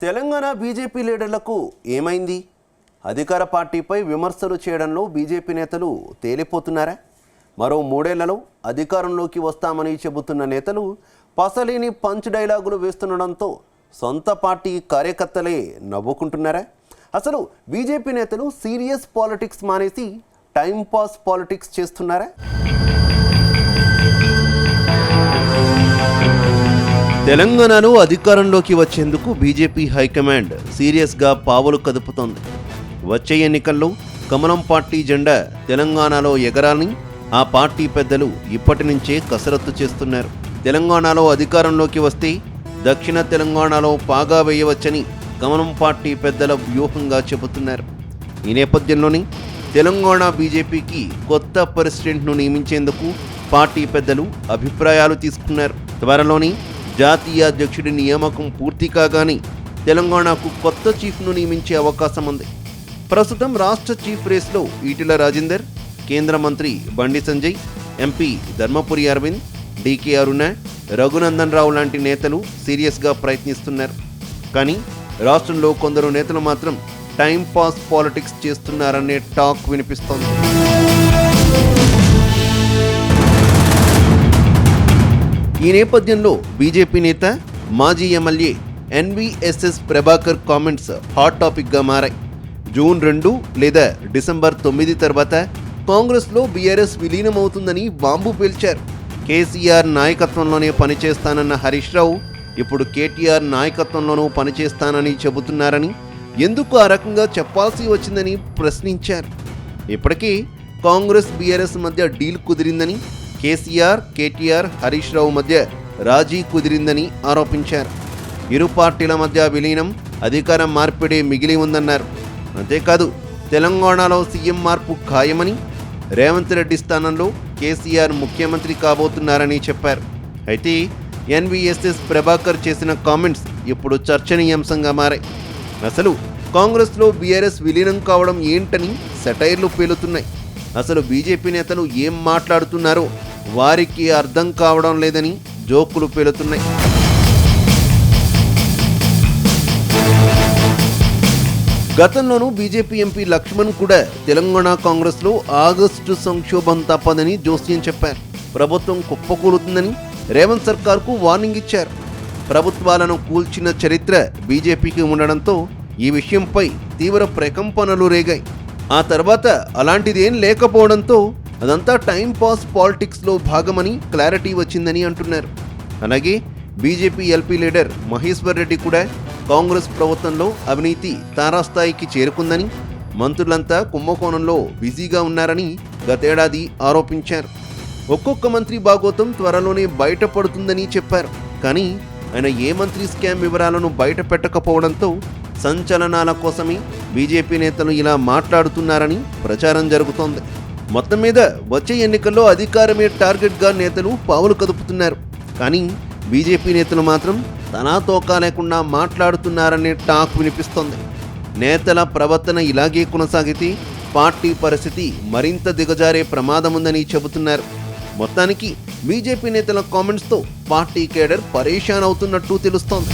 Telangana BJP లీడర్లకు ఏమైంది? అధికార పార్టీపై విమర్శలు చేయడంలో బీజేపీ నేతలు తేలిపోతున్నారా? మరో 3 ఏళ్లలో అధికారంలోకి వస్తామని చెబుతున్న నేతలు పసలేని పంచ్ డైలాగులు వేస్తుండడంతో సొంత పార్టీ కార్యకర్తలే నవ్వుకుంటున్నారా? అసలు బీజేపీ నేతలు సీరియస్ పాలిటిక్స్ మానేసి టైంపాస్ పాలిటిక్స్ చేస్తున్నారా? తెలంగాణలో అధికారంలోకి వచ్చేందుకు బీజేపీ హైకమాండ్ సీరియస్గా పావులు కదుపుతోంది. వచ్చే ఎన్నికల్లో కమలం పార్టీ జెండా తెలంగాణలో ఎగరాలని ఆ పార్టీ పెద్దలు ఇప్పటి నుంచే కసరత్తు చేస్తున్నారు. తెలంగాణలో అధికారంలోకి వస్తే దక్షిణ తెలంగాణలో పాగా వేయవచ్చని కమలం పార్టీ పెద్దల వ్యూహంగా చెబుతున్నారు. ఈ నేపథ్యంలోనే తెలంగాణ బీజేపీకి కొత్త ప్రెసిడెంట్ను నియమించేందుకు పార్టీ పెద్దలు అభిప్రాయాలు తీసుకున్నారు. త్వరలోనే జాతీయ అధ్యక్షుడి నియామకం పూర్తి కాగానే తెలంగాణకు కొత్త చీఫ్ను నియమించే అవకాశం ఉంది. ప్రస్తుతం రాష్ట్ర చీఫ్ రేస్లో ఈటెల రాజేందర్, కేంద్ర మంత్రి బండి సంజయ్, ఎంపీ ధర్మపురి అరవింద్, డీకే అరుణ, రఘునందన్ రావు లాంటి నేతలు సీరియస్గా ప్రయత్నిస్తున్నారు. కానీ రాష్ట్రంలో కొందరు నేతలు మాత్రం టైం పాస్ పాలిటిక్స్ చేస్తున్నారనే టాక్ వినిపిస్తోంది. ఈ నేపథ్యంలో బీజేపీ నేత మాజీ MLA NVSS Prabhakar comments hot టాపిక్గా మారాయి. జూన్ 2 లేదా డిసెంబర్ 9 తర్వాత కాంగ్రెస్లో బీఆర్ఎస్ విలీనమవుతుందని బాంబు పేల్చారు. కేసీఆర్ నాయకత్వంలోనే పనిచేస్తానన్న హరీష్ రావు ఇప్పుడు కేటీఆర్ నాయకత్వంలోనూ పనిచేస్తానని చెబుతున్నారని, ఎందుకు ఆ రకంగా చెప్పాల్సి వచ్చిందని ప్రశ్నించారు. ఇప్పటికీ కాంగ్రెస్ బీఆర్ఎస్ మధ్య డీల్ కుదిరిందని, కేసీఆర్, కేటీఆర్, హరీష్ రావు మధ్య రాజీ కుదిరిందని ఆరోపించారు. ఇరు పార్టీల మధ్య విలీనం, అధికార మార్పిడే మిగిలి ఉందన్నారు. అంతేకాదు తెలంగాణలో సీఎం మార్పు ఖాయమని, రేవంత్ రెడ్డి స్థానంలో కేసీఆర్ ముఖ్యమంత్రి కాబోతున్నారని చెప్పారు. అయితే ఎన్వీఎస్ఎస్ ప్రభాకర్ చేసిన కామెంట్స్ ఇప్పుడు చర్చనీయాంశంగా మారాయి. అసలు కాంగ్రెస్లో బీఆర్ఎస్ విలీనం కావడం ఏంటని సెటైర్లు పేలుతున్నాయి. అసలు బీజేపీ నేతలు ఏం మాట్లాడుతున్నారో వారికి అర్థం కావడం లేదని జోకులు పేలుతున్నాయి. గతంలోనూ బీజేపీ ఎంపీ లక్ష్మణ్ కూడా తెలంగాణ కాంగ్రెస్లో ఆగస్టు సంక్షోభం తప్పదని జోస్యం చెప్పారు. ప్రభుత్వం కుప్పకూలుతుందని రేవంత్ సర్కార్కు వార్నింగ్ ఇచ్చారు. ప్రభుత్వాలను కూల్చిన చరిత్ర బీజేపీకి ఉండడంతో ఈ విషయంపై తీవ్ర ప్రకంపనలు రేగాయి. ఆ తర్వాత అలాంటిదేం లేకపోవడంతో అదంతా టైం పాస్ పాలిటిక్స్లో భాగమని క్లారిటీ వచ్చిందని అంటున్నారు. అలాగే BJP LP leader Maheshwar Reddy కూడా కాంగ్రెస్ ప్రభుత్వంలో అవినీతి తారాస్థాయికి చేరుకుందని, మంత్రులంతా కుంభకోణంలో బిజీగా ఉన్నారని గతేడాది ఆరోపించారు. ఒక్కొక్క మంత్రి భాగోతం త్వరలోనే బయటపడుతుందని చెప్పారు. కానీ ఆయన ఏ మంత్రి స్కామ్ వివరాలను బయట పెట్టకపోవడంతో సంచలనాల కోసమే బీజేపీ నేతలు ఇలా మాట్లాడుతున్నారని ప్రచారం జరుగుతోంది. మొత్తం మీద వచ్చే ఎన్నికల్లో అధికారమే టార్గెట్గా నేతలు పావులు కదుపుతున్నారు. కానీ బీజేపీ నేతలు మాత్రం తనా తోకా లేకుండా మాట్లాడుతున్నారనే టాక్ వినిపిస్తోంది. నేతల ప్రవర్తన ఇలాగే కొనసాగితే పార్టీ పరిస్థితి మరింత దిగజారే ప్రమాదముందని చెబుతున్నారు. మొత్తానికి బీజేపీ నేతల కామెంట్స్తో పార్టీ కేడర్ పరేషాన్ అవుతున్నట్టు తెలుస్తోంది.